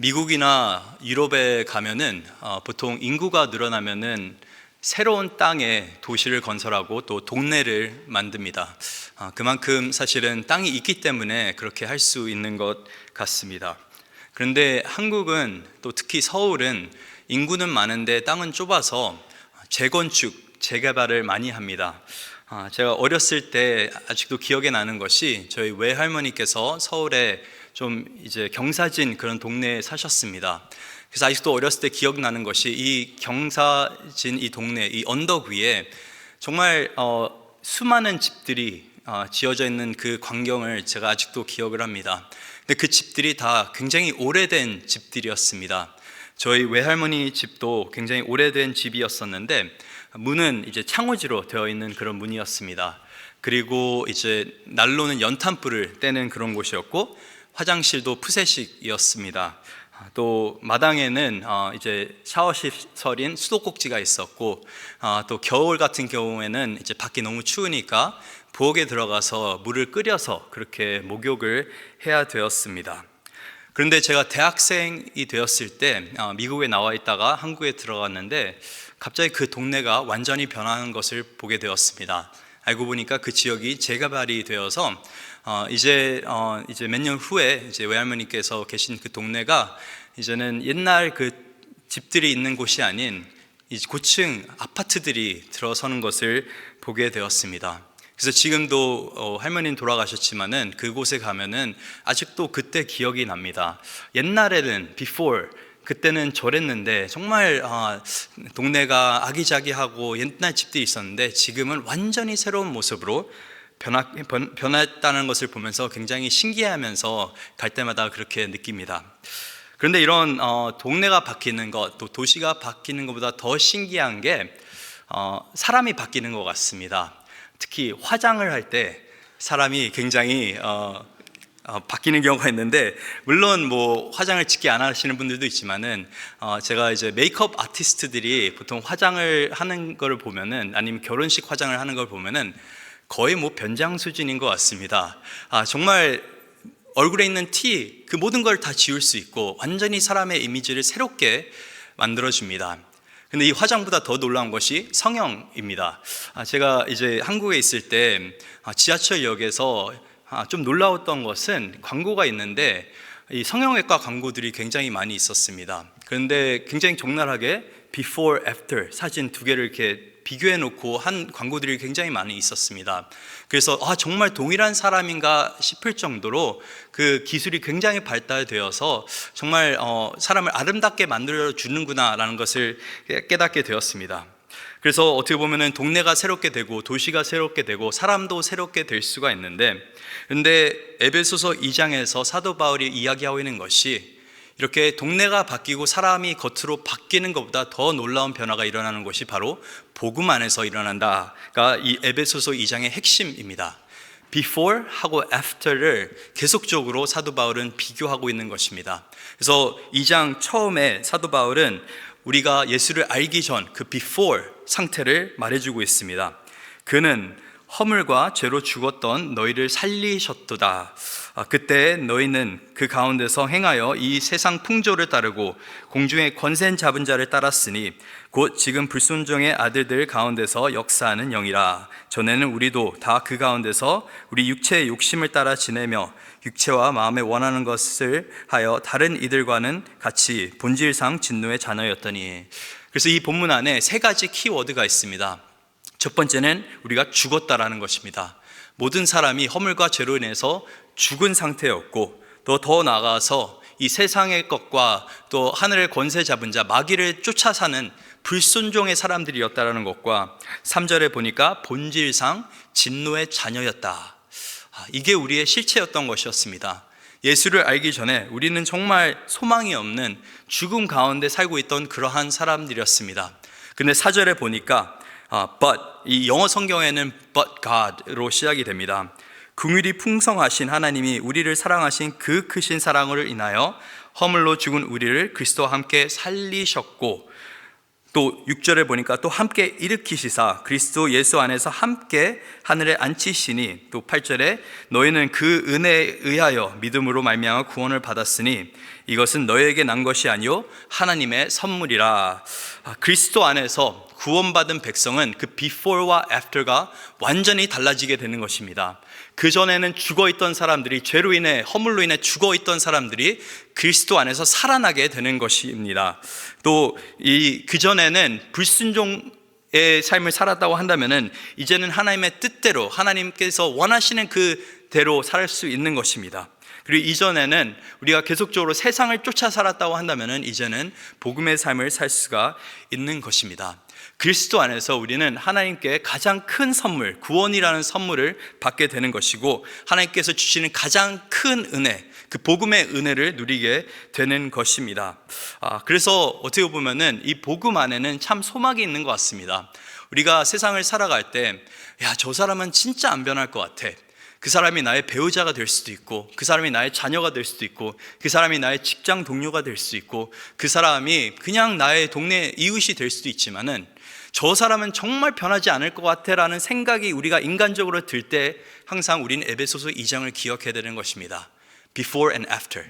미국이나 유럽에 가면은 보통 인구가 늘어나면은 새로운 땅에 도시를 건설하고 또 동네를 만듭니다. 그만큼 사실은 땅이 있기 때문에 그렇게 할 수 있는 것 같습니다. 그런데 한국은 또 특히 서울은 인구는 많은데 땅은 좁아서 재건축, 재개발을 많이 합니다. 제가 어렸을 때 아직도 기억에 나는 것이 저희 외할머니께서 서울에 좀 이제 경사진 그런 동네에 사셨습니다. 그래서 아직도 어렸을 때 기억나는 것이 이 경사진 이 동네, 이 언덕 위에 정말 수많은 집들이 지어져 있는 그 광경을 제가 아직도 기억을 합니다. 근데 그 집들이 다 굉장히 오래된 집들이었습니다. 저희 외할머니 집도 굉장히 오래된 집이었었는데 문은 이제 창호지로 되어 있는 그런 문이었습니다. 그리고 이제 난로는 연탄불을 떼는 그런 곳이었고 화장실도 푸세식이었습니다. 또 마당에는 이제 샤워 시설인 수도꼭지가 있었고 또 겨울 같은 경우에는 이제 밖이 너무 추우니까 부엌에 들어가서 물을 끓여서 그렇게 목욕을 해야 되었습니다. 그런데 제가 대학생이 되었을 때 미국에 나와 있다가 한국에 들어갔는데 갑자기 그 동네가 완전히 변하는 것을 보게 되었습니다. 알고 보니까 그 지역이 재개발이 되어서 이제 몇 년 후에 이제 외할머니께서 계신 그 동네가 이제는 옛날 그 집들이 있는 곳이 아닌 이 고층 아파트들이 들어서는 것을 보게 되었습니다. 그래서 지금도 할머니는 돌아가셨지만은 그곳에 가면은 아직도 그때 기억이 납니다. 옛날에는 before 그때는 저랬는데 정말 동네가 아기자기하고 옛날 집들이 있었는데 지금은 완전히 새로운 모습으로 변했다는 것을 보면서 굉장히 신기해하면서 갈 때마다 그렇게 느낍니다. 그런데 이런 동네가 바뀌는 것, 또 도시가 바뀌는 것보다 더 신기한 게 사람이 바뀌는 것 같습니다. 특히 화장을 할 때 사람이 굉장히 바뀌는 경우가 있는데, 물론 뭐 화장을 짙게 안 하시는 분들도 있지만은 제가 이제 메이크업 아티스트들이 보통 화장을 하는 걸 보면은, 아니면 결혼식 화장을 하는 걸 보면은 거의 뭐 변장 수준인 것 같습니다. 정말 얼굴에 있는 티, 그 모든 걸 다 지울 수 있고 완전히 사람의 이미지를 새롭게 만들어줍니다. 근데 이 화장보다 더 놀라운 것이 성형입니다. 제가 이제 한국에 있을 때 지하철역에서 좀 놀라웠던 것은 광고가 있는데 이 성형외과 광고들이 굉장히 많이 있었습니다. 그런데 굉장히 적나라하게 before, after 사진 두 개를 이렇게 비교해 놓고 한 광고들이 굉장히 많이 있었습니다. 그래서 정말 동일한 사람인가 싶을 정도로 그 기술이 굉장히 발달되어서 정말 사람을 아름답게 만들어 주는구나 라는 것을 깨닫게 되었습니다. 그래서 어떻게 보면은 동네가 새롭게 되고 도시가 새롭게 되고 사람도 새롭게 될 수가 있는데, 그런데 에베소서 2장에서 사도 바울이 이야기하고 있는 것이 이렇게 동네가 바뀌고 사람이 겉으로 바뀌는 것보다 더 놀라운 변화가 일어나는 것이 바로 복음 안에서 일어난다가 이 에베소서 2장의 핵심입니다. before 하고 after를 계속적으로 사도 바울은 비교하고 있는 것입니다. 그래서 2장 처음에 사도 바울은 우리가 예수를 알기 전 그 before 상태를 말해주고 있습니다. 그는 허물과 죄로 죽었던 너희를 살리셨도다. 그때 너희는 그 가운데서 행하여 이 세상 풍조를 따르고 공중의 권세 잡은 자를 따랐으니 곧 지금 불순종의 아들들 가운데서 역사하는 영이라. 전에는 우리도 다 그 가운데서 우리 육체의 욕심을 따라 지내며 육체와 마음에 원하는 것을 하여 다른 이들과는 같이 본질상 진노의 자녀였더니. 그래서 이 본문 안에 세 가지 키워드가 있습니다. 첫 번째는 우리가 죽었다라는 것입니다. 모든 사람이 허물과 죄로 인해서 죽은 상태였고, 또 더 나아가서 이 세상의 것과 또 하늘의 권세 잡은 자, 마귀를 쫓아 사는 불순종의 사람들이었다라는 것과 3절에 보니까 본질상 진노의 자녀였다. 이게 우리의 실체였던 것이었습니다. 예수를 알기 전에 우리는 정말 소망이 없는 죽음 가운데 살고 있던 그러한 사람들이었습니다. 근데 4절에 보니까 but, 이 영어 성경에는 but God로 시작이 됩니다. 긍휼이 풍성하신 하나님이 우리를 사랑하신 그 크신 사랑으로 인하여 허물로 죽은 우리를 그리스도와 함께 살리셨고, 또 6절에 보니까 또 함께 일으키시사 그리스도 예수 안에서 함께 하늘에 앉히시니, 또 8절에 너희는 그 은혜에 의하여 믿음으로 말미암아 구원을 받았으니 이것은 너희에게 난 것이 아니요 하나님의 선물이라. 그리스도 안에서 구원받은 백성은 그 before와 after가 완전히 달라지게 되는 것입니다. 그전에는 죽어있던 사람들이, 죄로 인해, 허물로 인해 죽어있던 사람들이 그리스도 안에서 살아나게 되는 것입니다. 또 그전에는 불순종의 삶을 살았다고 한다면은 이제는 하나님의 뜻대로, 하나님께서 원하시는 그대로 살 수 있는 것입니다. 그리고 이전에는 우리가 계속적으로 세상을 쫓아 살았다고 한다면은 이제는 복음의 삶을 살 수가 있는 것입니다. 그리스도 안에서 우리는 하나님께 가장 큰 선물, 구원이라는 선물을 받게 되는 것이고, 하나님께서 주시는 가장 큰 은혜, 그 복음의 은혜를 누리게 되는 것입니다. 그래서 어떻게 보면은 이 복음 안에는 참 소망이 있는 것 같습니다. 우리가 세상을 살아갈 때, 야, 저 사람은 진짜 안 변할 것 같아. 그 사람이 나의 배우자가 될 수도 있고, 그 사람이 나의 자녀가 될 수도 있고, 그 사람이 나의 직장 동료가 될 수도 있고, 그 사람이 그냥 나의 동네 이웃이 될 수도 있지만은 저 사람은 정말 변하지 않을 것 같아 라는 생각이 우리가 인간적으로 들 때 항상 우리는 에베소서 2장을 기억해야 되는 것입니다. Before and after.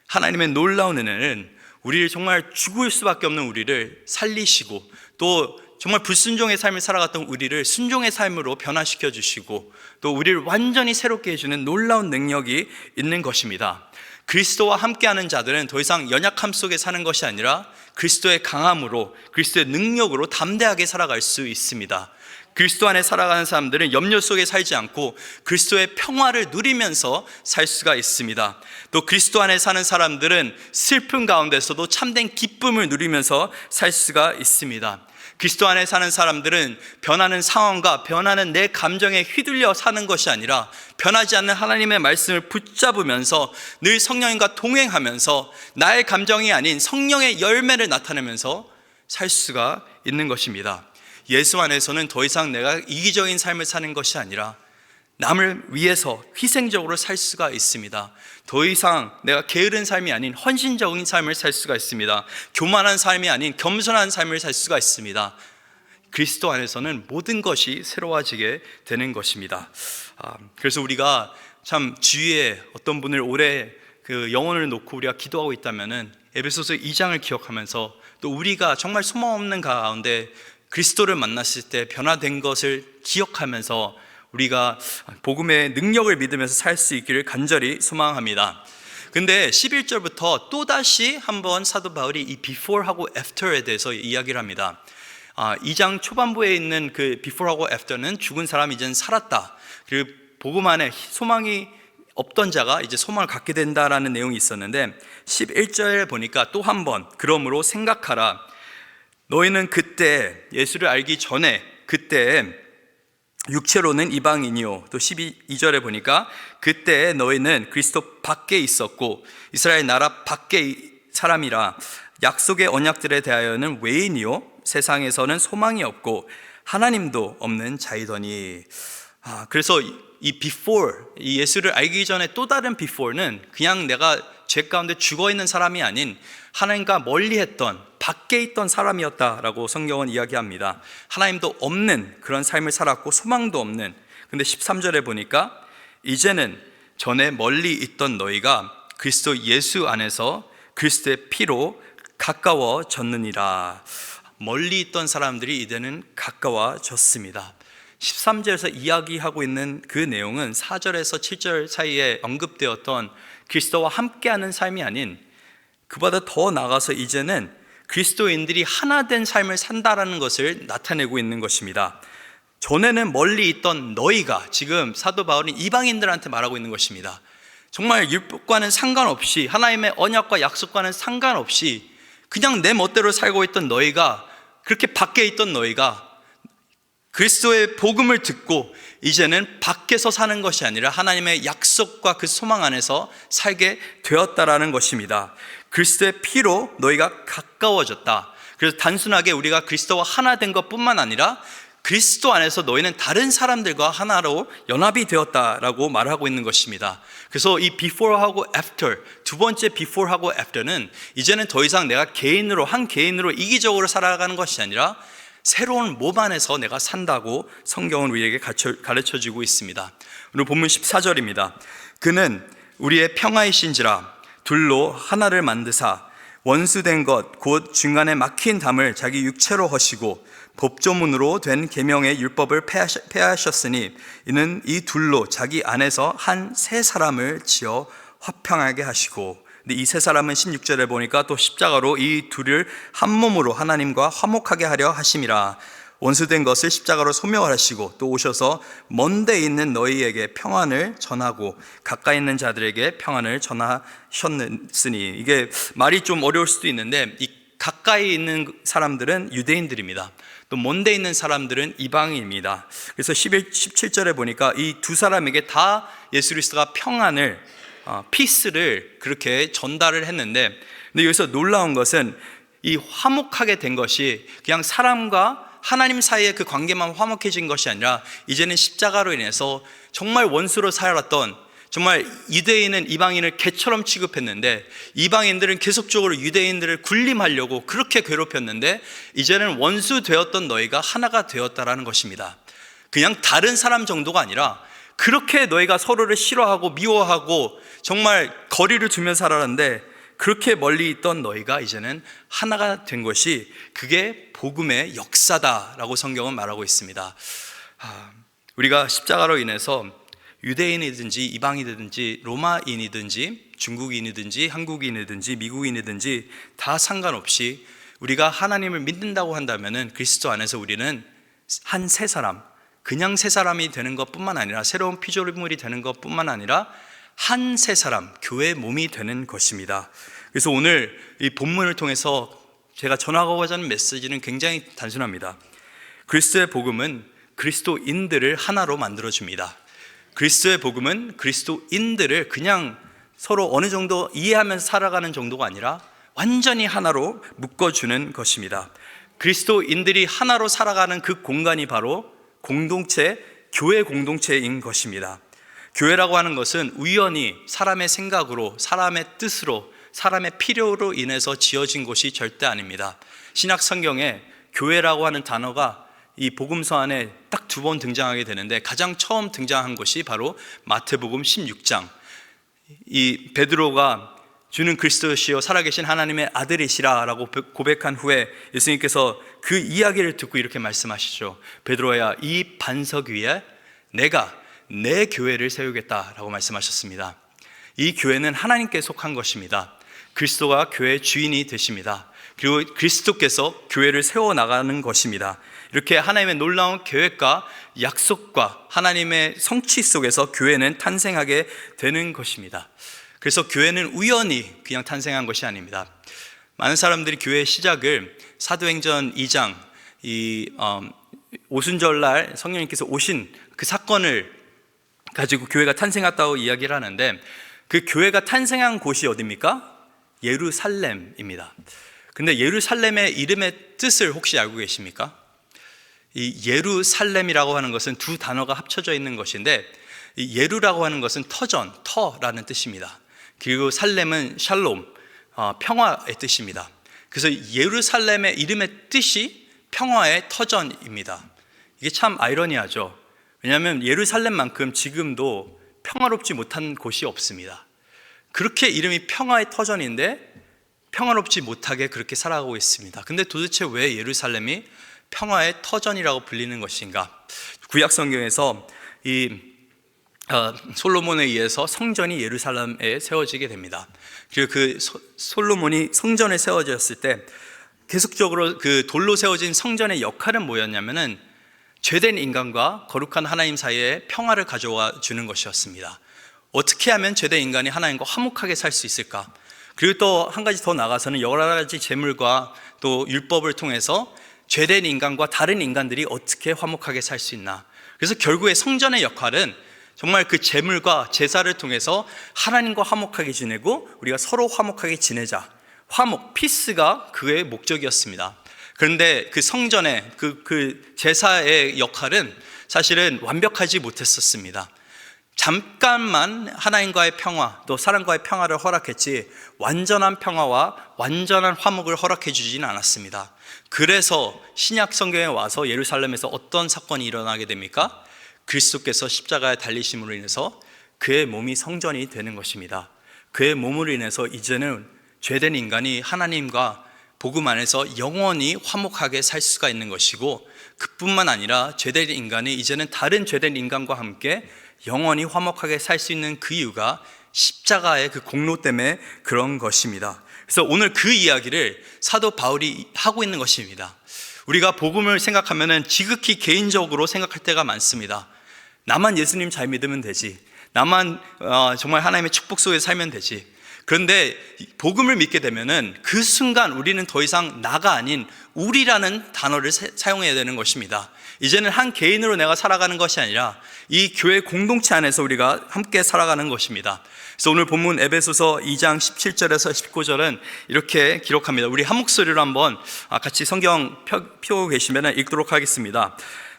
하나님의 놀라운 은혜는 우리를 정말 죽을 수밖에 없는 우리를 살리시고, 또 정말 불순종의 삶을 살아갔던 우리를 순종의 삶으로 변화시켜 주시고, 또 우리를 완전히 새롭게 해주는 놀라운 능력이 있는 것입니다. 그리스도와 함께하는 자들은 더 이상 연약함 속에 사는 것이 아니라 그리스도의 강함으로, 그리스도의 능력으로 담대하게 살아갈 수 있습니다. 그리스도 안에 살아가는 사람들은 염려 속에 살지 않고 그리스도의 평화를 누리면서 살 수가 있습니다. 또 그리스도 안에 사는 사람들은 슬픔 가운데서도 참된 기쁨을 누리면서 살 수가 있습니다. 그리스도 안에 사는 사람들은 변하는 상황과 변하는 내 감정에 휘둘려 사는 것이 아니라 변하지 않는 하나님의 말씀을 붙잡으면서 늘 성령님과 동행하면서 나의 감정이 아닌 성령의 열매를 나타내면서 살 수가 있는 것입니다. 예수 안에서는 더 이상 내가 이기적인 삶을 사는 것이 아니라 남을 위해서 희생적으로 살 수가 있습니다. 더 이상 내가 게으른 삶이 아닌 헌신적인 삶을 살 수가 있습니다. 교만한 삶이 아닌 겸손한 삶을 살 수가 있습니다. 그리스도 안에서는 모든 것이 새로워지게 되는 것입니다. 그래서 우리가 참 주위에 어떤 분을 오래 그 영혼을 놓고 우리가 기도하고 있다면은 에베소서 2장을 기억하면서, 또 우리가 정말 소망 없는 가운데 그리스도를 만났을 때 변화된 것을 기억하면서 우리가 복음의 능력을 믿으면서 살 수 있기를 간절히 소망합니다. 근데 11절부터 또다시 한번 사도 바울이 이 before하고 after에 대해서 이야기를 합니다. 2장 초반부에 있는 그 before하고 after는 죽은 사람이 이제는 살았다, 그리고 복음 안에 소망이 없던 자가 이제 소망을 갖게 된다라는 내용이 있었는데, 11절에 보니까 또 한번 그러므로 생각하라. 너희는 그때 예수를 알기 전에 그때 육체로는 이방인이요, 또 12절에 보니까 그때 너희는 그리스도 밖에 있었고 이스라엘 나라 밖의 사람이라 약속의 언약들에 대하여는 외인이요 세상에서는 소망이 없고 하나님도 없는 자이더니. 그래서 이 before, 이 예수를 알기 전에 또 다른 before는 그냥 내가 죄 가운데 죽어있는 사람이 아닌 하나님과 멀리했던, 밖에 있던 사람이었다라고 성경은 이야기합니다. 하나님도 없는 그런 삶을 살았고 소망도 없는. 근데 13절에 보니까 이제는 전에 멀리 있던 너희가 그리스도 예수 안에서 그리스도의 피로 가까워졌느니라. 멀리 있던 사람들이 이제는 가까워졌습니다. 13절에서 이야기하고 있는 그 내용은 4절에서 7절 사이에 언급되었던 그리스도와 함께하는 삶이 아닌, 그보다 더 나아가서 이제는 그리스도인들이 하나 된 삶을 산다라는 것을 나타내고 있는 것입니다. 전에는 멀리 있던 너희가, 지금 사도 바울은 이방인들한테 말하고 있는 것입니다. 정말 율법과는 상관없이, 하나님의 언약과 약속과는 상관없이 그냥 내 멋대로 살고 있던 너희가, 그렇게 밖에 있던 너희가 그리스도의 복음을 듣고 이제는 밖에서 사는 것이 아니라 하나님의 약속과 그 소망 안에서 살게 되었다라는 것입니다. 그리스도의 피로 너희가 가까워졌다. 그래서 단순하게 우리가 그리스도와 하나 된 것뿐만 아니라 그리스도 안에서 너희는 다른 사람들과 하나로 연합이 되었다라고 말하고 있는 것입니다. 그래서 이 before하고 after, 두 번째 before하고 after는 이제는 더 이상 내가 개인으로, 한 개인으로 이기적으로 살아가는 것이 아니라 새로운 몸 안에서 내가 산다고 성경은 우리에게 가르쳐주고 있습니다. 오늘 본문 14절입니다. 그는 우리의 평화이신지라 둘로 하나를 만드사 원수된 것 곧 중간에 막힌 담을 자기 육체로 허시고 법조문으로 된 계명의 율법을 폐하셨으니 이는 이 둘로 자기 안에서 한 세 사람을 지어 화평하게 하시고. 근데 이 세 사람은 16절에 보니까 또 십자가로 이 둘을 한 몸으로 하나님과 화목하게 하려 하심이라. 원수된 것을 십자가로 소멸하시고 또 오셔서 먼데 있는 너희에게 평안을 전하고 가까이 있는 자들에게 평안을 전하셨으니. 이게 말이 좀 어려울 수도 있는데 이 가까이 있는 사람들은 유대인들입니다. 또 먼데 있는 사람들은 이방인입니다. 그래서 17절에 보니까 이 두 사람에게 다 예수 그리스도가 평안을 피스를 그렇게 전달을 했는데, 근데 여기서 놀라운 것은 이 화목하게 된 것이 그냥 사람과 하나님 사이의 그 관계만 화목해진 것이 아니라 이제는 십자가로 인해서 정말 원수로 살았던, 정말 유대인은 이방인을 개처럼 취급했는데 이방인들은 계속적으로 유대인들을 군림하려고 그렇게 괴롭혔는데 이제는 원수 되었던 너희가 하나가 되었다라는 것입니다. 그냥 다른 사람 정도가 아니라 그렇게 너희가 서로를 싫어하고 미워하고 정말 거리를 두며 살았는데 그렇게 멀리 있던 너희가 이제는 하나가 된 것이, 그게 복음의 역사다라고 성경은 말하고 있습니다. 우리가 십자가로 인해서 유대인이든지 이방인이든지 로마인이든지 중국인이든지 한국인이든지 미국인이든지 다 상관없이 우리가 하나님을 믿는다고 한다면 그리스도 안에서 우리는 한 세 사람, 그냥 세 사람이 되는 것뿐만 아니라 새로운 피조물이 되는 것뿐만 아니라 한 세 사람, 교회의 몸이 되는 것입니다. 그래서 오늘 이 본문을 통해서 제가 전하고자 하는 메시지는 굉장히 단순합니다. 그리스도의 복음은 그리스도인들을 하나로 만들어줍니다. 그리스도의 복음은 그리스도인들을 그냥 서로 어느 정도 이해하면서 살아가는 정도가 아니라 완전히 하나로 묶어주는 것입니다. 그리스도인들이 하나로 살아가는 그 공간이 바로 공동체, 교회 공동체인 것입니다. 교회라고 하는 것은 우연히 사람의 생각으로, 사람의 뜻으로, 사람의 필요로 인해서 지어진 곳이 절대 아닙니다. 신약 성경에 교회라고 하는 단어가 이 복음서 안에 딱 두 번 등장하게 되는데 가장 처음 등장한 것이 바로 마태복음 16장. 이 베드로가 주는 그리스도시요 살아계신 하나님의 아들이시라 라고 고백한 후에 예수님께서 그 이야기를 듣고 이렇게 말씀하시죠. 베드로야, 이 반석 위에 내가 내 교회를 세우겠다라고 말씀하셨습니다. 이 교회는 하나님께 속한 것입니다. 그리스도가 교회의 주인이 되십니다. 그리고 그리스도께서 교회를 세워나가는 것입니다. 이렇게 하나님의 놀라운 계획과 약속과 하나님의 성취 속에서 교회는 탄생하게 되는 것입니다. 그래서 교회는 우연히 그냥 탄생한 것이 아닙니다. 많은 사람들이 교회의 시작을 사도행전 2장 오순절날 성령님께서 오신 그 사건을 가지고 교회가 탄생했다고 이야기를 하는데, 그 교회가 탄생한 곳이 어디입니까? 예루살렘입니다. 근데 예루살렘의 이름의 뜻을 혹시 알고 계십니까? 이 예루살렘이라고 하는 것은 두 단어가 합쳐져 있는 것인데, 이 예루라고 하는 것은 터라는 뜻입니다. 그리고 살렘은 샬롬, 평화의 뜻입니다. 그래서 예루살렘의 이름의 뜻이 평화의 터전입니다. 이게 참 아이러니하죠. 왜냐하면 예루살렘만큼 지금도 평화롭지 못한 곳이 없습니다. 그렇게 이름이 평화의 터전인데 평화롭지 못하게 그렇게 살아가고 있습니다. 근데 도대체 왜 예루살렘이 평화의 터전이라고 불리는 것인가? 구약 성경에서 솔로몬에 의해서 성전이 예루살렘에 세워지게 됩니다. 그리고 그 솔로몬이 성전에 세워졌을 때 계속적으로 그 돌로 세워진 성전의 역할은 뭐였냐면은 죄된 인간과 거룩한 하나님 사이에 평화를 가져와 주는 것이었습니다. 어떻게 하면 죄된 인간이 하나님과 화목하게 살 수 있을까? 그리고 또 한 가지 더 나아가서는 여러 가지 제물과 또 율법을 통해서 죄된 인간과 다른 인간들이 어떻게 화목하게 살 수 있나? 그래서 결국에 성전의 역할은 정말 그 제물과 제사를 통해서 하나님과 화목하게 지내고 우리가 서로 화목하게 지내자, 화목, 피스가 그의 목적이었습니다. 그런데 그 성전의 그 제사의 역할은 사실은 완벽하지 못했었습니다. 잠깐만 하나님과의 평화, 또 사람과의 평화를 허락했지 완전한 평화와 완전한 화목을 허락해 주지는 않았습니다. 그래서 신약 성경에 와서 예루살렘에서 어떤 사건이 일어나게 됩니까? 그리스도께서 십자가에 달리심으로 인해서 그의 몸이 성전이 되는 것입니다. 그의 몸으로 인해서 이제는 죄된 인간이 하나님과 복음 안에서 영원히 화목하게 살 수가 있는 것이고, 그뿐만 아니라 죄된 인간이 이제는 다른 죄된 인간과 함께 영원히 화목하게 살 수 있는 그 이유가 십자가의 그 공로 때문에 그런 것입니다. 그래서 오늘 그 이야기를 사도 바울이 하고 있는 것입니다. 우리가 복음을 생각하면 지극히 개인적으로 생각할 때가 많습니다. 나만 예수님 잘 믿으면 되지, 나만 정말 하나님의 축복 속에 살면 되지. 그런데 복음을 믿게 되면은 그 순간 우리는 더 이상 나가 아닌 우리라는 단어를 사용해야 되는 것입니다. 이제는 한 개인으로 내가 살아가는 것이 아니라 이 교회 공동체 안에서 우리가 함께 살아가는 것입니다. 그래서 오늘 본문 에베소서 2장 17절에서 19절은 이렇게 기록합니다. 우리 한 목소리로 한번 같이 성경 펴고 계시면 읽도록 하겠습니다.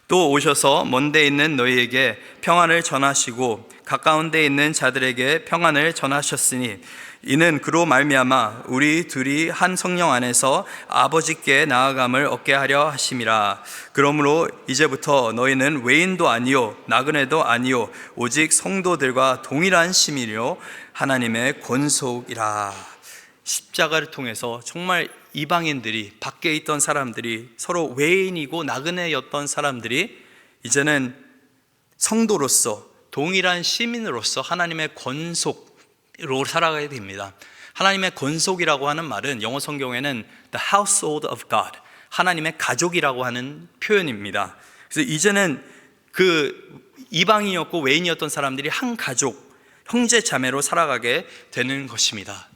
또 오셔서 먼데 있는 너희에게 평안을 전하시고 가까운 데 있는 자들에게 평안을 전하셨으니 이는 그로 말미암아 우리 둘이 한 성령 안에서 아버지께 나아감을 얻게 하려 하심이라. 그러므로 이제부터 너희는 외인도 아니요 나그네도 아니요 오직 성도들과 동일한 시민이요 하나님의 권속이라. 십자가를 통해서 정말 이방인들이, 밖에 있던 사람들이, 서로 외인이고 나그네였던 사람들이 이제는 성도로서, 동일한 시민으로서 하나님의 권속으로 살아가게 됩니다. 하나님의 권속이라고 하는 말은 영어 성경에는 the household of God, 하나님의 가족이라고 하는 표현입니다. 그래서 이제는 그 이방인이었고 외인이었던 사람들이 한 가족, 형제 자매로 살아가게 되는 것입니다.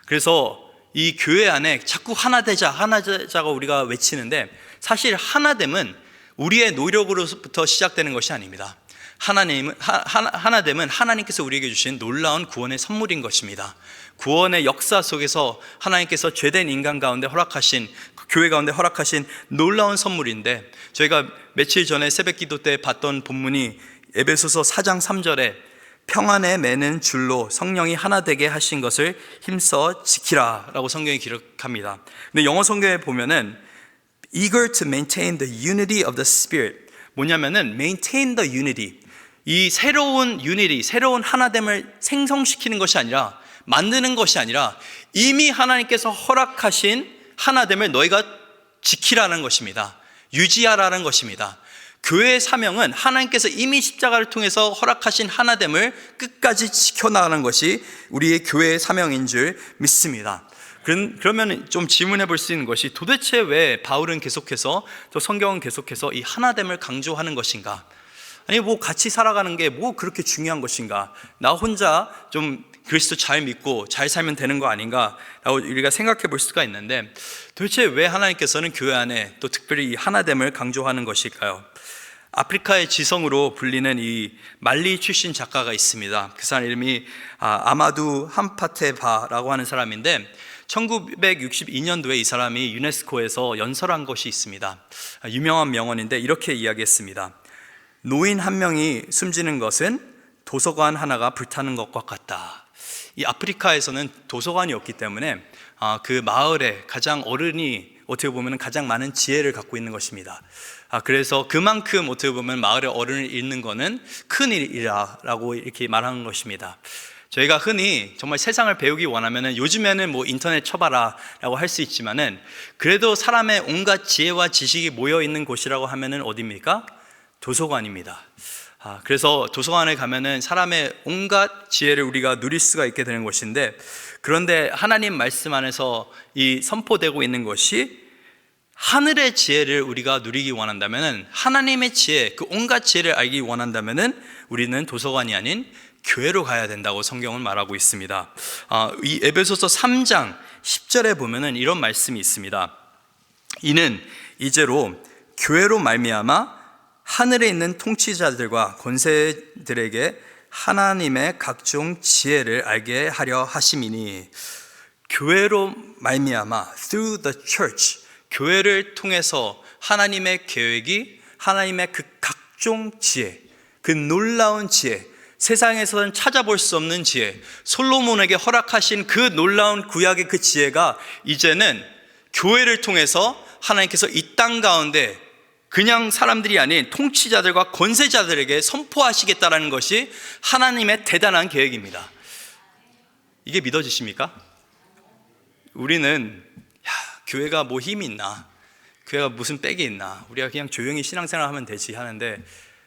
그래서 이 교회 안에 자꾸 하나 되자가 우리가 외치는데, 사실 하나됨은 우리의 노력으로부터 시작되는 것이 아닙니다. 하나됨은 하나님께서 우리에게 주신 놀라운 구원의 선물인 것입니다. 구원의 역사 속에서 하나님께서 죄된 인간 가운데 허락하신, 교회 가운데 허락하신 놀라운 선물인데, 저희가 며칠 전에 새벽 기도 때 봤던 본문이 에베소서 4장 3절에 평안에 매는 줄로 성령이 하나 되게 하신 것을 힘써 지키라 라고 성경이 기록합니다. 근데 영어 성경에 보면은 eager to maintain the unity of the spirit, 뭐냐면은 maintain the unity, 이 새로운 unity, 새로운 하나됨을 생성시키는 것이 아니라, 만드는 것이 아니라 이미 하나님께서 허락하신 하나됨을 너희가 지키라는 것입니다. 유지하라는 것입니다. 교회의 사명은 하나님께서 이미 십자가를 통해서 허락하신 하나됨을 끝까지 지켜나가는 것이 우리의 교회의 사명인 줄 믿습니다. 그러면 좀 질문해 볼 수 있는 것이, 도대체 왜 바울은 계속해서, 또 성경은 계속해서 이 하나됨을 강조하는 것인가? 아니 뭐 같이 살아가는 게 뭐 그렇게 중요한 것인가? 나 혼자 좀 그리스도 잘 믿고 잘 살면 되는 거 아닌가? 라고 우리가 생각해 볼 수가 있는데, 도대체 왜 하나님께서는 교회 안에 또 특별히 이 하나됨을 강조하는 것일까요? 아프리카의 지성으로 불리는 이 말리 출신 작가가 있습니다. 그 사람 이름이 아마두 함파테바라고 하는 사람인데, 1962년도에 이 사람이 유네스코에서 연설한 것이 있습니다. 유명한 명언인데 이렇게 이야기했습니다. 노인 한 명이 숨지는 것은 도서관 하나가 불타는 것과 같다. 이 아프리카에서는 도서관이 없기 때문에 그 마을에 가장 어른이 어떻게 보면 가장 많은 지혜를 갖고 있는 것입니다. 그래서 그만큼 어떻게 보면 마을의 어른을 잃는 것은 큰 일이라고 이렇게 말하는 것입니다. 저희가 흔히 정말 세상을 배우기 원하면은, 요즘에는 뭐 인터넷 쳐봐라 라고 할 수 있지만은, 그래도 사람의 온갖 지혜와 지식이 모여 있는 곳이라고 하면은 어디입니까? 도서관입니다. 그래서 도서관에 가면은 사람의 온갖 지혜를 우리가 누릴 수가 있게 되는 것인데, 그런데 하나님 말씀 안에서 이 선포되고 있는 것이, 하늘의 지혜를 우리가 누리기 원한다면은, 하나님의 지혜, 그 온갖 지혜를 알기 원한다면은 우리는 도서관이 아닌 교회로 가야 된다고 성경은 말하고 있습니다. 이 에베소서 3장 10절에 보면은 이런 말씀이 있습니다. 이는 이제로 교회로 말미암아 하늘에 있는 통치자들과 권세들에게 하나님의 각종 지혜를 알게 하려 하심이니, 교회로 말미암아, through the church, 교회를 통해서 하나님의 계획이, 하나님의 그 각종 지혜, 그 놀라운 지혜, 세상에서는 찾아볼 수 없는 지혜, 솔로몬에게 허락하신 그 놀라운 구약의 그 지혜가 이제는 교회를 통해서 하나님께서 이 땅 가운데 그냥 사람들이 아닌 통치자들과 권세자들에게 선포하시겠다라는 것이 하나님의 대단한 계획입니다. 이게 믿어지십니까? 우리는 교회가 뭐 힘이 있나, 교회가 무슨 빽이 있나, 우리가 그냥 조용히 신앙생활 하면 되지 하는데,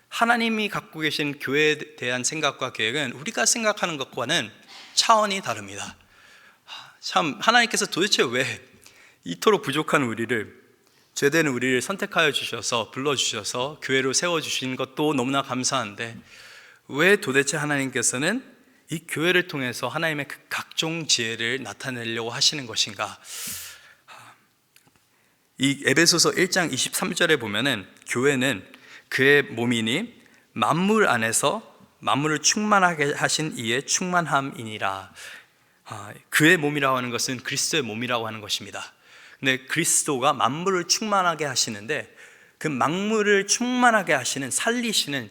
하나님이 갖고 계신 교회에 대한 생각과 계획은 우리가 생각하는 것과는 차원이 다릅니다. 참, 하나님께서 도대체 왜 이토록 부족한 우리를, 죄되는 우리를 선택하여 주셔서, 불러주셔서 교회로 세워주신 것도 너무나 감사한데, 왜 도대체 하나님께서는 이 교회를 통해서 하나님의 그 각종 지혜를 나타내려고 하시는 것인가? 이 에베소서 1장 23절에 보면은 교회는 그의 몸이니 만물 안에서 만물을 충만하게 하신 이의 충만함이니라. 그의 몸이라고 하는 것은 그리스도의 몸이라고 하는 것입니다. 근데 그리스도가 만물을 충만하게 하시는데, 그 만물을 충만하게 하시는, 살리시는,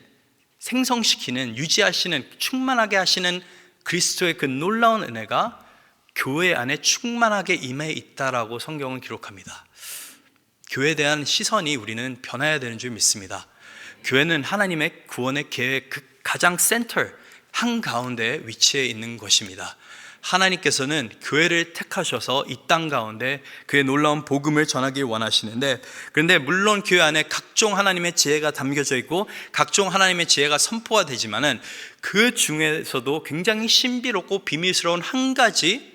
생성시키는, 유지하시는, 충만하게 하시는 그리스도의 그 놀라운 은혜가 교회 안에 충만하게 임해 있다라고 성경은 기록합니다. 교회에 대한 시선이 우리는 변화해야 되는 줄 믿습니다. 교회는 하나님의 구원의 계획 그 가장 센터 한가운데 위치해 있는 것입니다. 하나님께서는 교회를 택하셔서 이 땅 가운데 그의 놀라운 복음을 전하길 원하시는데, 그런데 물론 교회 안에 각종 하나님의 지혜가 담겨져 있고 각종 하나님의 지혜가 선포가 되지만은, 그 중에서도 굉장히 신비롭고 비밀스러운 한 가지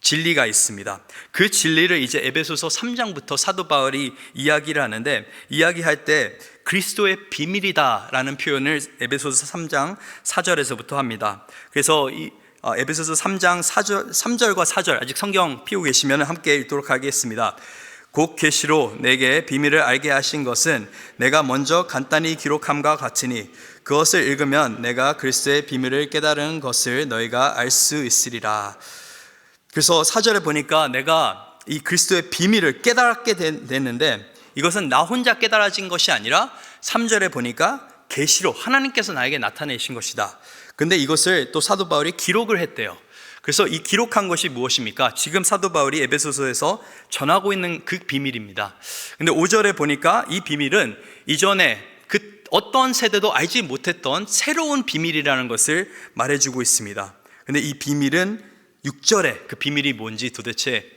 진리가 있습니다. 그 진리를 이제 에베소서 3장부터 사도 바울이 이야기를 하는데, 이야기할 때 그리스도의 비밀이다 라는 표현을 에베소서 3장 4절에서부터 합니다. 그래서 에베소서 3장 3절과 4절, 아직 성경 피우고 계시면 함께 읽도록 하겠습니다. 곧 계시로 내게 비밀을 알게 하신 것은 내가 먼저 간단히 기록함과 같으니 그것을 읽으면 내가 그리스도의 비밀을 깨달은 것을 너희가 알 수 있으리라. 그래서 4절에 보니까 내가 이 그리스도의 비밀을 깨달게 됐는데, 이것은 나 혼자 깨달아진 것이 아니라 3절에 보니까 계시로 하나님께서 나에게 나타내신 것이다. 근데 이것을 또 사도 바울이 기록을 했대요. 그래서 이 기록한 것이 무엇입니까? 지금 사도 바울이 에베소서에서 전하고 있는 그 비밀입니다. 근데 5절에 보니까 이 비밀은 이전에 그 어떤 세대도 알지 못했던 새로운 비밀이라는 것을 말해주고 있습니다. 근데 이 비밀은 6절에 그 비밀이 뭔지 도대체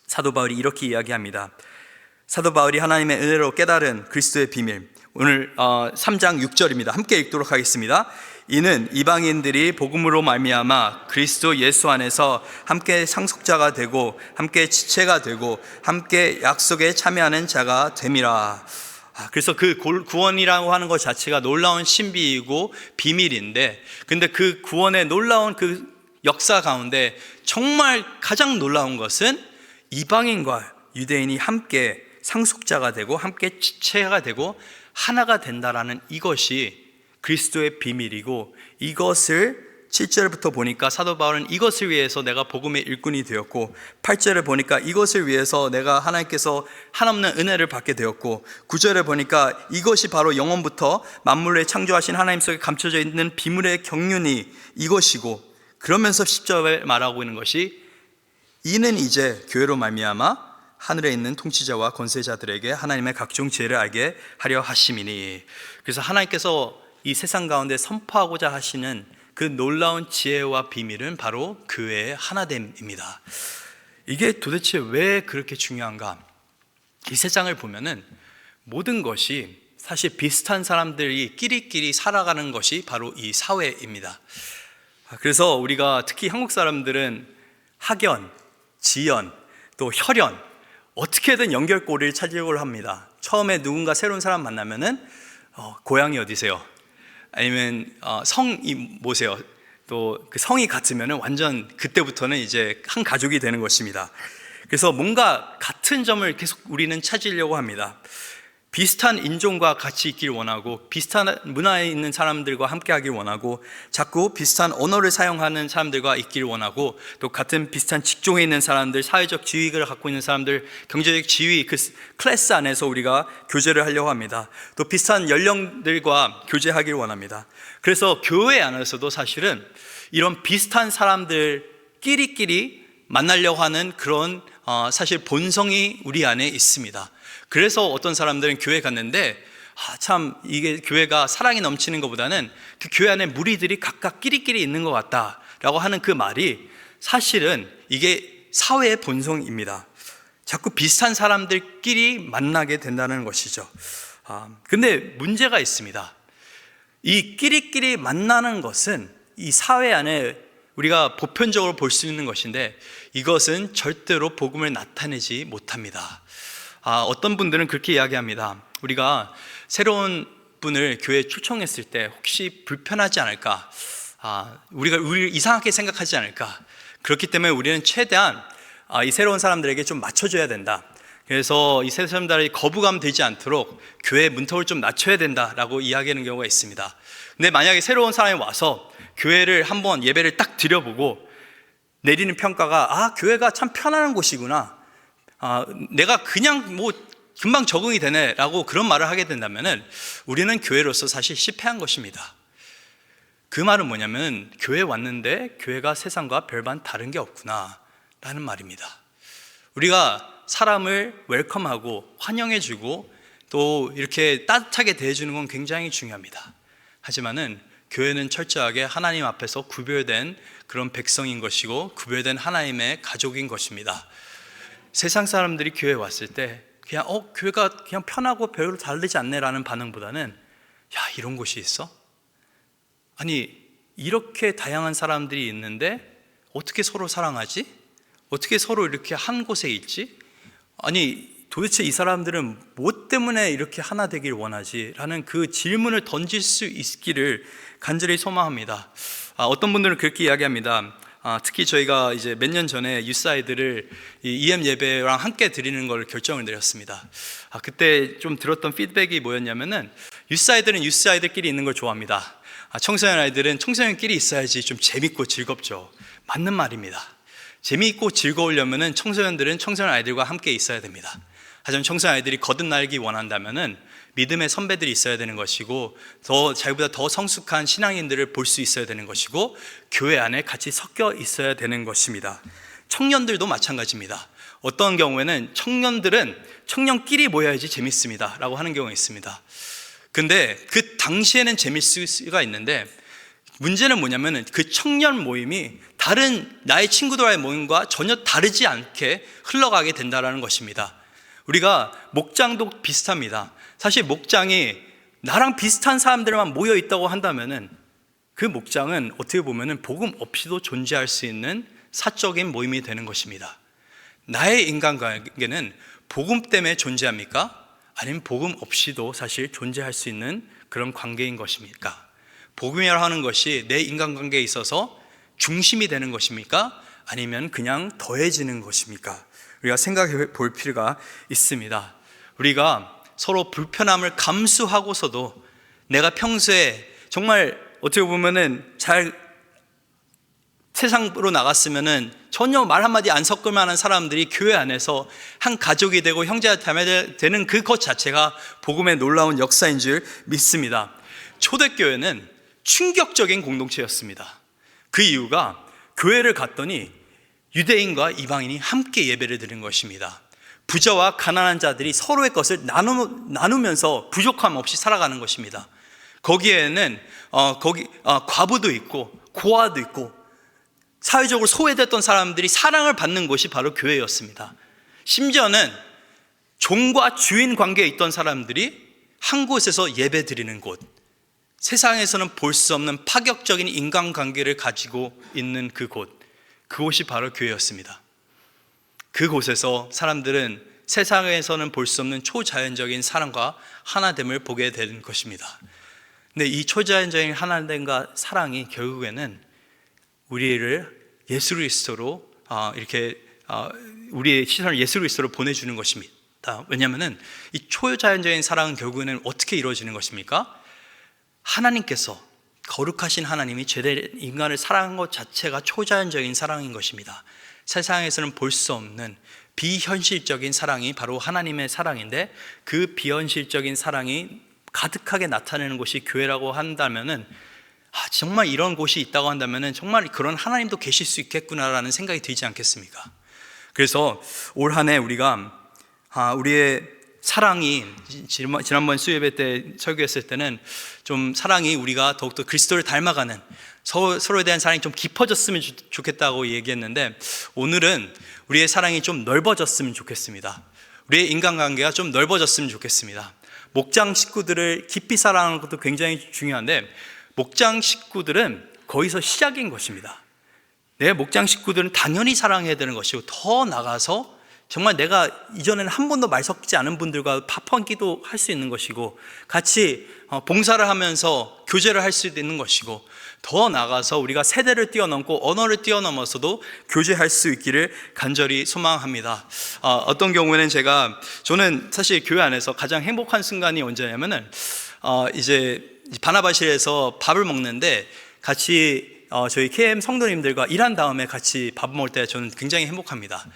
사도 바울이 이렇게 이야기합니다. 사도 바울이 하나님의 은혜로 깨달은 그리스도의 비밀, 오늘 3장 6절입니다. 함께 읽도록 하겠습니다. 이는 이방인들이 복음으로 말미암아 그리스도 예수 안에서 함께 상속자가 되고 함께 지체가 되고 함께 약속에 참여하는 자가 됨이라. 그래서 그 구원이라고 하는 것 자체가 놀라운 신비이고 비밀인데, 근데 그 구원의 놀라운 그 역사 가운데 정말 가장 놀라운 것은 이방인과 유대인이 함께 상속자가 되고 함께 지체가 되고 하나가 된다라는 이것이 그리스도의 비밀이고, 이것을 7절부터 보니까 사도 바울은 이것을 위해서 내가 복음의 일꾼이 되었고, 8절에 보니까 이것을 위해서 내가 하나님께서 한없는 은혜를 받게 되었고, 9절에 보니까 이것이 바로 영원부터 만물을 창조하신 하나님 속에 감춰져 있는 비밀의 경륜이 이것이고, 그러면서 10절에 말하고 있는 것이 이는 이제 교회로 말미암아 하늘에 있는 통치자와 권세자들에게 하나님의 각종 지혜를 알게 하려 하심이니. 그래서 하나님께서 이 세상 가운데 선포하고자 하시는 그 놀라운 지혜와 비밀은 바로 교회의 하나됨입니다. 이게 도대체 왜 그렇게 중요한가? 이 세상을 보면은 모든 것이 사실 비슷한 사람들이 끼리끼리 살아가는 것이 바로 이 사회입니다. 그래서 우리가 특히 한국 사람들은 학연, 지연, 또 혈연, 어떻게든 연결고리를 찾으려고 합니다. 처음에 누군가 새로운 사람 만나면은 고향이 어디세요? 아니면 성이 뭐세요? 또 그 성이 같으면은 완전 그때부터는 이제 한 가족이 되는 것입니다. 그래서 뭔가 같은 점을 계속 우리는 찾으려고 합니다. 비슷한 인종과 같이 있길 원하고, 비슷한 문화에 있는 사람들과 함께 하길 원하고, 자꾸 비슷한 언어를 사용하는 사람들과 있길 원하고, 또 같은 비슷한 직종에 있는 사람들, 사회적 지위를 갖고 있는 사람들, 경제적 지위, 그 클래스 안에서 우리가 교제를 하려고 합니다. 또 비슷한 연령들과 교제하길 원합니다. 그래서 교회 안에서도 사실은 이런 비슷한 사람들끼리끼리 만나려고 하는 그런 사실 본성이 우리 안에 있습니다. 그래서 어떤 사람들은 교회 갔는데 참 이게 교회가 사랑이 넘치는 것보다는 그 교회 안에 무리들이 각각 끼리끼리 있는 것 같다라고 하는 그 말이 사실은 이게 사회의 본성입니다. 자꾸 비슷한 사람들끼리 만나게 된다는 것이죠. 근데 문제가 있습니다. 이 끼리끼리 만나는 것은 이 사회 안에 우리가 보편적으로 볼 수 있는 것인데 이것은 절대로 복음을 나타내지 못합니다. 어떤 분들은 그렇게 이야기합니다. 우리가 새로운 분을 교회에 초청했을 때 혹시 불편하지 않을까? 우리를 이상하게 생각하지 않을까? 그렇기 때문에 우리는 최대한 이 새로운 사람들에게 좀 맞춰줘야 된다. 그래서 이 새로운 사람들이 거부감 되지 않도록 교회 문턱을 좀 낮춰야 된다라고 이야기하는 경우가 있습니다. 근데 만약에 새로운 사람이 와서 교회를 한번 예배를 딱 드려보고 내리는 평가가 교회가 참 편안한 곳이구나, 내가 그냥 뭐 금방 적응이 되네 라고 그런 말을 하게 된다면 우리는 교회로서 사실 실패한 것입니다. 그 말은 뭐냐면 교회에 왔는데 교회가 세상과 별반 다른 게 없구나 라는 말입니다. 우리가 사람을 웰컴하고 환영해주고 또 이렇게 따뜻하게 대해주는 건 굉장히 중요합니다. 하지만은 교회는 철저하게 하나님 앞에서 구별된 그런 백성인 것이고 구별된 하나님의 가족인 것입니다. 세상 사람들이 교회에 왔을 때 그냥 교회가 그냥 편하고 별로 다르지 않네라는 반응보다는 이런 곳이 있어? 아니 이렇게 다양한 사람들이 있는데 어떻게 서로 사랑하지? 어떻게 서로 이렇게 한 곳에 있지? 아니 도대체 이 사람들은 뭐 때문에 이렇게 하나 되길 원하지? 라는 그 질문을 던질 수 있기를 간절히 소망합니다. 어떤 분들은 그렇게 이야기합니다. 특히 저희가 이제 몇 년 전에 유스아이들을 EM 예배랑 함께 드리는 걸 결정을 내렸습니다. 그때 좀 들었던 피드백이 뭐였냐면은 유스아이들은 유스아이들끼리 있는 걸 좋아합니다. 청소년 아이들은 청소년끼리 있어야지 좀 재밌고 즐겁죠. 맞는 말입니다. 재미있고 즐거우려면은 청소년들은 청소년 아이들과 함께 있어야 됩니다. 하지만 청소년 아이들이 거듭나기 원한다면은 믿음의 선배들이 있어야 되는 것이고 자기보다 더 성숙한 신앙인들을 볼 수 있어야 되는 것이고 교회 안에 같이 섞여 있어야 되는 것입니다. 청년들도 마찬가지입니다. 어떤 경우에는 청년들은 청년끼리 모여야지 재밌습니다 라고 하는 경우가 있습니다. 근데 그 당시에는 재밌을 수가 있는데 문제는 뭐냐면 그 청년 모임이 다른 나의 친구들과의 모임과 전혀 다르지 않게 흘러가게 된다는 것입니다. 우리가 목장도 비슷합니다. 사실 목장이 나랑 비슷한 사람들만 모여 있다고 한다면은 그 목장은 어떻게 보면은 복음 없이도 존재할 수 있는 사적인 모임이 되는 것입니다. 나의 인간관계는 복음 때문에 존재합니까? 아니면 복음 없이도 사실 존재할 수 있는 그런 관계인 것입니까? 복음이라 하는 것이 내 인간관계에 있어서 중심이 되는 것입니까? 아니면 그냥 더해지는 것입니까? 우리가 생각해 볼 필요가 있습니다. 우리가 서로 불편함을 감수하고서도 내가 평소에 정말 어떻게 보면은 잘 세상으로 나갔으면은 전혀 말 한마디 안 섞을 만한 사람들이 교회 안에서 한 가족이 되고 형제가 되는 그것 자체가 복음의 놀라운 역사인 줄 믿습니다. 초대교회는 충격적인 공동체였습니다. 그 이유가 교회를 갔더니 유대인과 이방인이 함께 예배를 드린 것입니다. 부자와 가난한 자들이 서로의 것을 나누면서 부족함 없이 살아가는 것입니다. 거기에는 과부도 있고 고아도 있고 사회적으로 소외됐던 사람들이 사랑을 받는 곳이 바로 교회였습니다. 심지어는 종과 주인 관계에 있던 사람들이 한 곳에서 예배 드리는 곳, 세상에서는 볼 수 없는 파격적인 인간관계를 가지고 있는 그곳이 바로 교회였습니다. 그곳에서 사람들은 세상에서는 볼 수 없는 초자연적인 사랑과 하나됨을 보게 되는 것입니다. 근데 이 초자연적인 하나됨과 사랑이 결국에는 우리를 예수 그리스도로 우리의 시선을 예수 그리스도로 보내주는 것입니다. 왜냐하면 이 초자연적인 사랑은 결국에는 어떻게 이루어지는 것입니까? 하나님께서 거룩하신 하나님이 죄된 인간을 사랑한 것 자체가 초자연적인 사랑인 것입니다. 세상에서는 볼 수 없는 비현실적인 사랑이 바로 하나님의 사랑인데 그 비현실적인 사랑이 가득하게 나타내는 곳이 교회라고 한다면은 정말 이런 곳이 있다고 한다면은 정말 그런 하나님도 계실 수 있겠구나라는 생각이 들지 않겠습니까? 그래서 올 한 해 우리가 우리의 사랑이 지난번 수요예배 때 설교했을 때는 좀 사랑이 우리가 더욱더 그리스도를 닮아가는 서로에 대한 사랑이 좀 깊어졌으면 좋겠다고 얘기했는데, 오늘은 우리의 사랑이 좀 넓어졌으면 좋겠습니다. 우리의 인간관계가 좀 넓어졌으면 좋겠습니다. 목장 식구들을 깊이 사랑하는 것도 굉장히 중요한데, 목장 식구들은 거기서 시작인 것입니다. 내 목장 식구들은 당연히 사랑해야 되는 것이고, 더 나가서 정말 내가 이전에는 한 번도 말 섞지 않은 분들과 밥 한 끼도 할 수 있는 것이고, 같이 봉사를 하면서 교제를 할 수 있는 것이고, 더 나가서 우리가 세대를 뛰어넘고 언어를 뛰어넘어서도 교제할 수 있기를 간절히 소망합니다. 어떤 경우에는 저는 사실 교회 안에서 가장 행복한 순간이 언제냐면은 이제 바나바실에서 밥을 먹는데 같이 저희 KM 성도님들과 일한 다음에 같이 밥 먹을 때 저는 굉장히 행복합니다.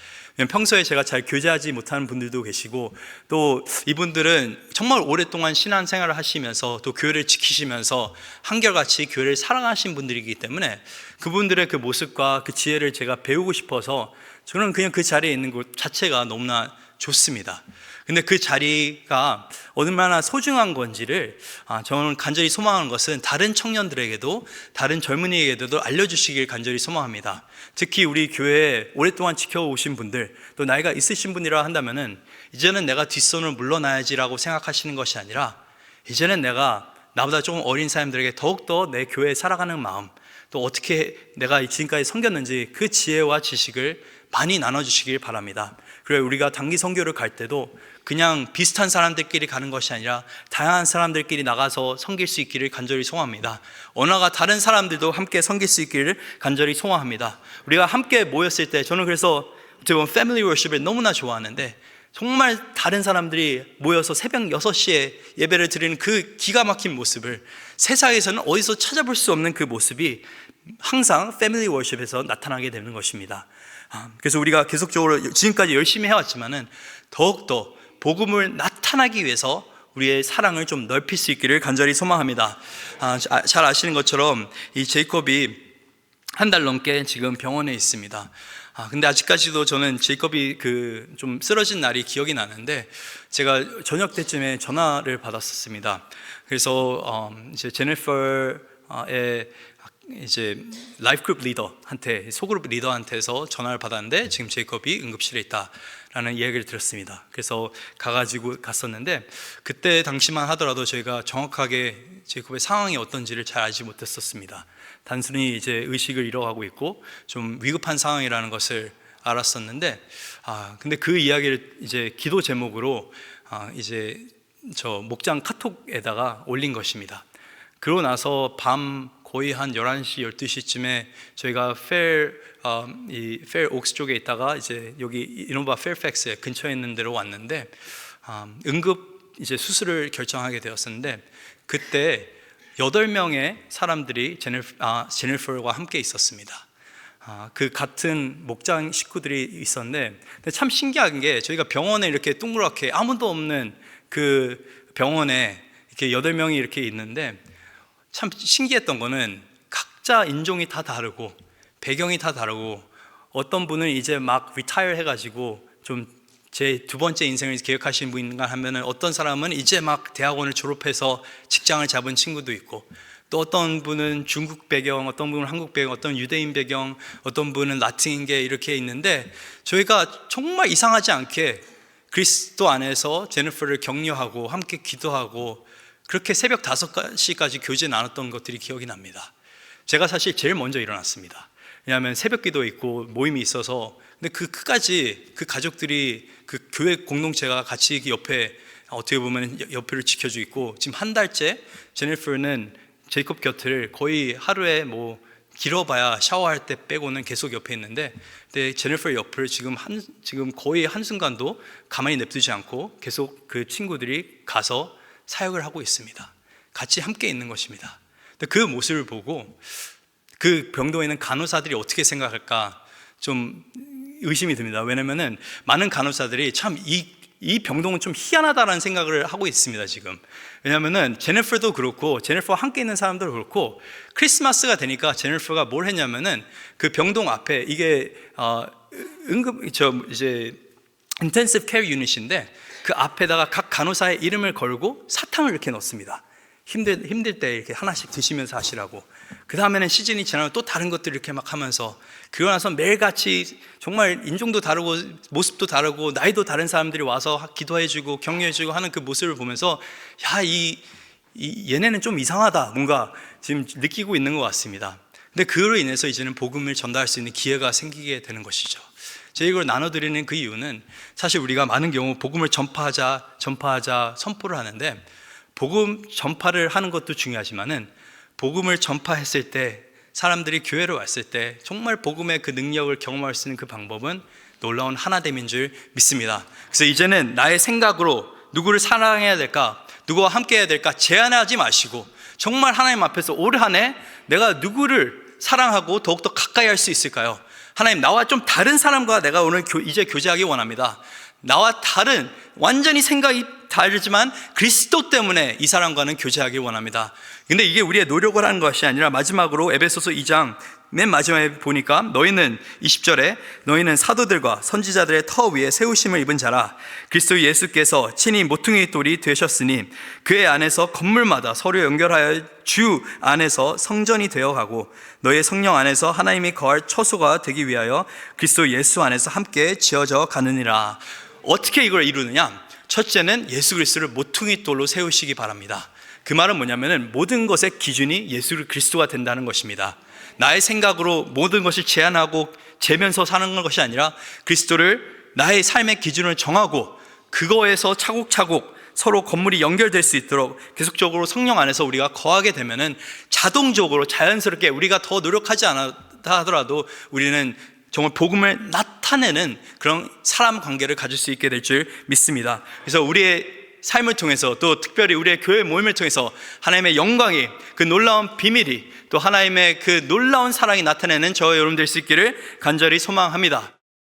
평소에 제가 잘 교제하지 못하는 분들도 계시고, 또 이분들은 정말 오랫동안 신앙생활을 하시면서 또 교회를 지키시면서 한결같이 교회를 사랑하신 분들이기 때문에 그분들의 그 모습과 그 지혜를 제가 배우고 싶어서 저는 그냥 그 자리에 있는 것 자체가 너무나 좋습니다. 근데 그 자리가 얼마나 소중한 건지를 저는 간절히 소망하는 것은 다른 청년들에게도, 다른 젊은이에게도 알려주시길 간절히 소망합니다. 특히 우리 교회에 오랫동안 지켜오신 분들, 또 나이가 있으신 분이라 한다면은 이제는 내가 뒷손을 물러나야지라고 생각하시는 것이 아니라, 이제는 내가 나보다 조금 어린 사람들에게 더욱더 내 교회에 살아가는 마음, 또 어떻게 내가 지금까지 섬겼는지 그 지혜와 지식을 많이 나눠주시길 바랍니다. 그리고 우리가 단기 선교를 갈 때도 그냥 비슷한 사람들끼리 가는 것이 아니라 다양한 사람들끼리 나가서 섬길 수 있기를 간절히 소원합니다. 언어가 다른 사람들도 함께 섬길 수 있기를 간절히 소원합니다. 우리가 함께 모였을 때, 저는 그래서 패밀리 워십을 너무나 좋아하는데, 정말 다른 사람들이 모여서 새벽 6시에 예배를 드리는 그 기가 막힌 모습을 세상에서는 어디서 찾아볼 수 없는 그 모습이 항상 패밀리 워십에서 나타나게 되는 것입니다. 그래서 우리가 계속적으로 지금까지 열심히 해왔지만은 더욱더 복음을 나타나기 위해서 우리의 사랑을 좀 넓힐 수 있기를 간절히 소망합니다. 잘 아시는 것처럼 이 제이콥이 한 달 넘게 지금 병원에 있습니다. 근데 아직까지도 저는 제이콥이 좀 쓰러진 날이 기억이 나는데, 제가 저녁 때쯤에 전화를 받았었습니다. 그래서 이제 제니퍼의 이제 라이프그룹 리더한테, 소그룹 리더한테서 전화를 받았는데 지금 제이콥이 응급실에 있다라는 이야기를 들었습니다. 그래서 가가지고 갔었는데, 그때 당시만 하더라도 저희가 정확하게 제이콥의 상황이 어떤지를 잘 알지 못했었습니다. 단순히 이제 의식을 잃어가고 있고 좀 위급한 상황이라는 것을 알았었는데, 근데 그 이야기를 이제 기도 제목으로 이제 저 목장 카톡에다가 올린 것입니다. 그러고 나서 밤 거의 한 11시, 12시쯤에 저희가 페어 옥스 쪽에 있다가 이제 여기 이노바 페어팩스 근처에 있는 데로 왔는데, 응급 이제 수술을 결정하게 되었었는데, 그때 8명의 사람들이 제니퍼와 함께 있었습니다. 그 같은 목장 식구들이 있었는데, 근데 참 신기한 게, 저희가 병원에 이렇게 동그랗게 아무도 없는 그 병원에 이렇게 8명이 이렇게 있는데, 참 신기했던 거는 각자 인종이 다 다르고 배경이 다 다르고, 어떤 분은 이제 막 리타이어 해가지고 좀 제 두 번째 인생을 계획하시는 분인가 하면은, 어떤 사람은 이제 막 대학원을 졸업해서 직장을 잡은 친구도 있고, 또 어떤 분은 중국 배경, 어떤 분은 한국 배경, 어떤 유대인 배경, 어떤 분은 라틴계 이렇게 있는데, 저희가 정말 이상하지 않게 그리스도 안에서 제니퍼를 격려하고 함께 기도하고 그렇게 새벽 5시까지 교제 나눴던 것들이 기억이 납니다. 제가 사실 제일 먼저 일어났습니다. 왜냐하면 새벽 기도 있고 모임이 있어서. 근데 그까지 그 가족들이, 그 교회 공동체가 같이 옆에, 어떻게 보면 옆을 지켜주고 있고, 지금 한 달째 제니퍼는 제이콥 곁을 거의 하루에 뭐 길어봐야 샤워할 때 빼고는 계속 옆에 있는데, 근데 제니퍼 옆을 지금 거의 한순간도 가만히 냅두지 않고 계속 그 친구들이 가서 사역을 하고 있습니다. 같이 함께 있는 것입니다. 근데 그 모습을 보고 그 병동에 있는 간호사들이 어떻게 생각할까 좀 의심이 듭니다. 왜냐면은 많은 간호사들이 참 이 병동은 좀 희한하다라는 생각을 하고 있습니다, 지금. 왜냐면은 제니퍼도 그렇고, 제니퍼와 함께 있는 사람도 그렇고, 크리스마스가 되니까 제니퍼가 뭘 했냐면은 그 병동 앞에, 이게 이제 인텐시브 케어 유닛인데, 그 앞에다가 각 간호사의 이름을 걸고 사탕을 이렇게 넣습니다. 힘들 때 이렇게 하나씩 드시면서 하시라고. 그 다음에는 시즌이 지나면 또 다른 것들 이렇게 막 하면서, 그러고 나서 매일같이 정말 인종도 다르고 모습도 다르고 나이도 다른 사람들이 와서 기도해주고 격려해주고 하는 그 모습을 보면서 야, 얘네는 좀 이상하다, 뭔가 지금 느끼고 있는 것 같습니다. 근데 그로 인해서 이제는 복음을 전달할 수 있는 기회가 생기게 되는 것이죠. 제가 이걸 나눠드리는 그 이유는 사실 우리가 많은 경우 복음을 전파하자 선포를 하는데, 복음 전파를 하는 것도 중요하지만은 복음을 전파했을 때 사람들이 교회로 왔을 때 정말 복음의 그 능력을 경험할 수 있는 그 방법은 놀라운 하나됨인 줄 믿습니다. 그래서 이제는 나의 생각으로 누구를 사랑해야 될까, 누구와 함께 해야 될까 제한하지 마시고 정말 하나님 앞에서 올 한 해 내가 누구를 사랑하고 더욱더 가까이 할 수 있을까요? 하나님, 나와 좀 다른 사람과 내가 오늘 이제 교제하기 원합니다. 나와 다른, 완전히 생각이 다르지만 그리스도 때문에 이 사람과는 교제하기 원합니다. 근데 이게 우리의 노력을 하는 것이 아니라 마지막으로 에베소서 2장 맨 마지막에 보니까 너희는 20절에 너희는 사도들과 선지자들의 터 위에 세우심을 입은 자라. 그리스도 예수께서 친히 모퉁이 돌이 되셨으니 그의 안에서 건물마다 서로 연결하여 주 안에서 성전이 되어가고 너희의 성령 안에서 하나님이 거할 처소가 되기 위하여 그리스도 예수 안에서 함께 지어져 가느니라. 어떻게 이걸 이루느냐? 첫째는 예수 그리스도를 모퉁이 돌로 세우시기 바랍니다. 그 말은 뭐냐면은 모든 것의 기준이 예수 그리스도가 된다는 것입니다. 나의 생각으로 모든 것을 제한하고 재면서 사는 것이 아니라 그리스도를 나의 삶의 기준을 정하고 그거에서 차곡차곡 서로 건물이 연결될 수 있도록 계속적으로 성령 안에서 우리가 거하게 되면은 자동적으로 자연스럽게 우리가 더 노력하지 않았다 하더라도 우리는 정말 복음을 나타내는 그런 사람 관계를 가질 수 있게 될 줄 믿습니다. 그래서 우리의 삶을 통해서 또 특별히 우리의 교회 모임을 통해서 하나님의 영광이, 그 놀라운 비밀이, 또 하나님의 그 놀라운 사랑이 나타내는 저와 여러분 될 수 있기를 간절히 소망합니다.